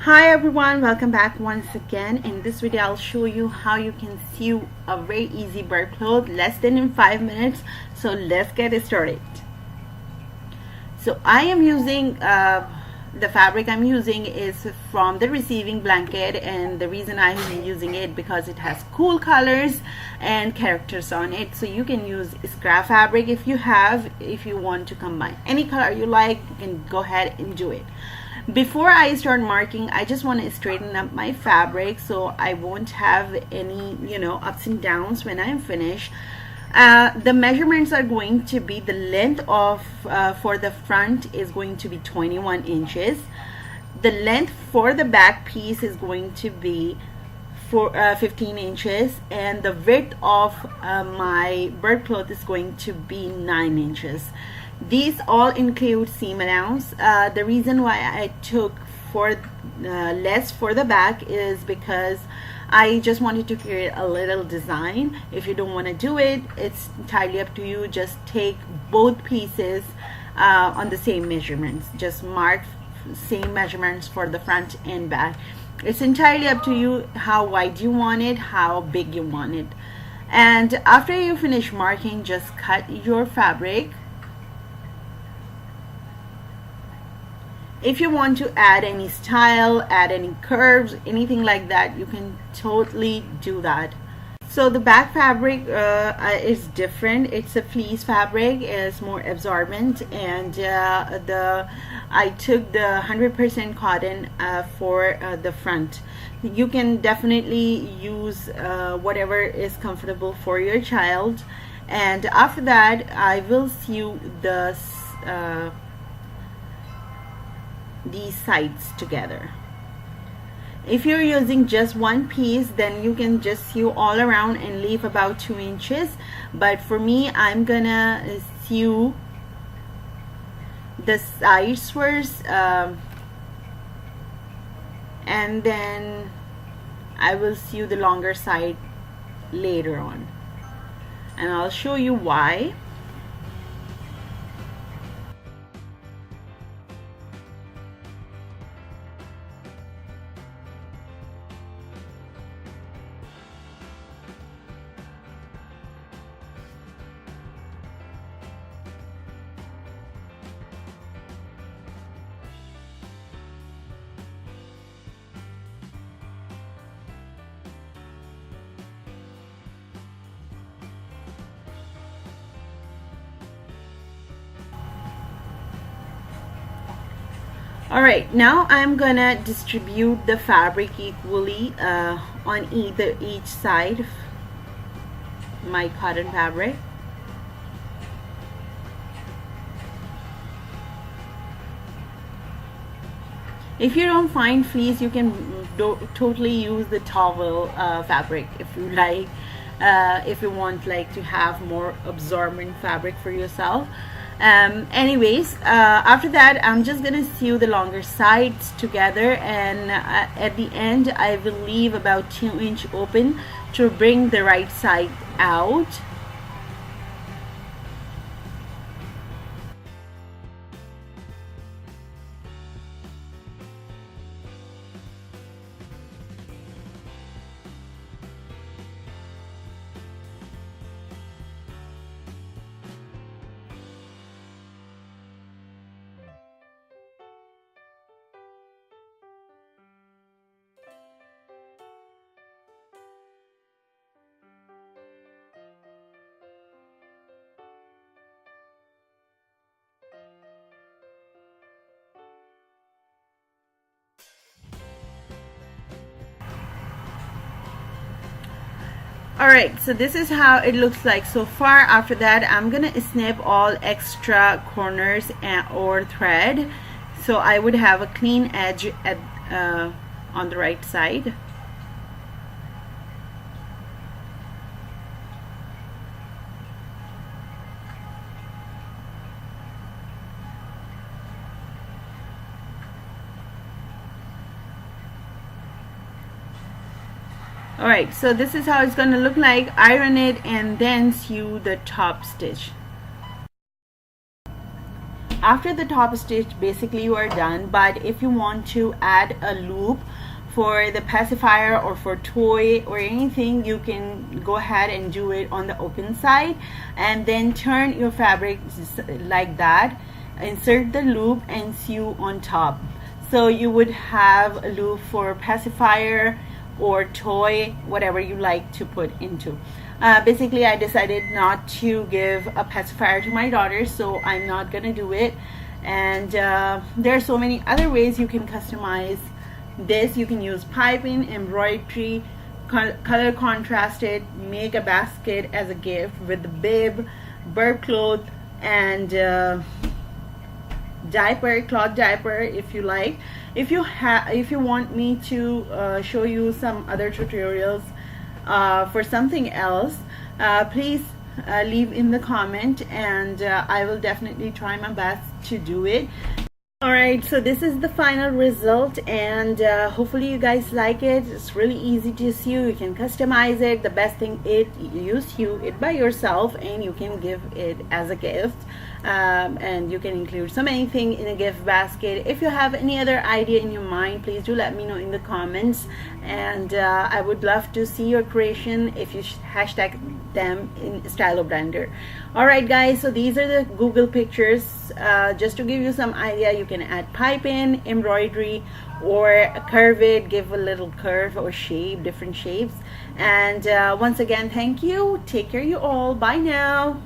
Hi everyone, welcome back once again. In this video I'll show you how you can sew a very easy BURB cloth less than in 5 minutes. So let's get started. So I am using the fabric I'm using is from the receiving blanket, and the reason I'm using it because it has cool colors and characters on it. So you can use scrap fabric if you want to combine any color you like, you can go ahead and do it. Before I start marking, I just want to straighten up my fabric so I won't have any ups and downs when I'm finished. The measurements are going to be the length of for the front is going to be 21 inches. The length for the back piece is going to be 15 inches, and the width of my BURB cloth is going to be 9 inches. These all include seam allowance. The reason why I took less for the back is because I just wanted to create a little design. If you don't want to do it, it's entirely up to you. Just take both pieces on the same measurements. Just mark same measurements for the front and back. It's entirely up to you how wide you want it, how big you want it. And after you finish marking, just cut your fabric. If you want to add any style, add any curves, anything like that, you can totally do that. So the back fabric is different. It's a fleece fabric. It's more absorbent, and I took the 100% cotton for the front. You can definitely use whatever is comfortable for your child. And after that, I will sew these sides together. If you're using just one piece, then you can just sew all around and leave about 2 inches. But for me, I'm gonna sew the sides first, and then I will sew the longer side later on, and I'll show you why. Alright, now I'm gonna distribute the fabric equally on each side of my cotton fabric. If you don't find fleece, you can totally use the towel fabric if you like, if you want to have more absorbent fabric for yourself. Anyways, after that, I'm just gonna sew the longer sides together, and at the end I will leave about 2 inch open to bring the right side out. Alright, so this is how it looks like so far. After that, I'm gonna snip all extra corners or thread, so I would have a clean edge on the right side. Alright, so this is how it's going to look like. Iron it and then sew the top stitch. after the top stitch, basically you are done. But if you want to add a loop for the pacifier or for toy or anything, you can go ahead and do it on the open side, and then turn your fabric like that, insert the loop and sew on top. So you would have a loop for pacifier or toy, whatever you like to put into. Basically I decided not to give a pacifier to my daughter, so I'm not gonna do it. And there are so many other ways you can customize this. You can use piping, embroidery, color contrasted, make a basket as a gift with the bib, BURB cloth, and diaper, cloth diaper if you like. If you want me to show you some other tutorials for something else, please leave in the comment, and I will definitely try my best to do it. Alright, so this is the final result, and hopefully you guys like it. It's really easy to sew. You can customize it. The best thing is you sew it by yourself and you can give it as a gift, and you can include so many things in a gift basket. If you have any other idea in your mind, please do let me know in the comments, and I would love to see your creation if you hashtag them in styleoblender. Alright guys, so these are the Google pictures. Just to give you some idea, you can add piping, embroidery, or curve it, give a little curve or shape, different shapes. And once again, thank you. Take care you all. Bye now.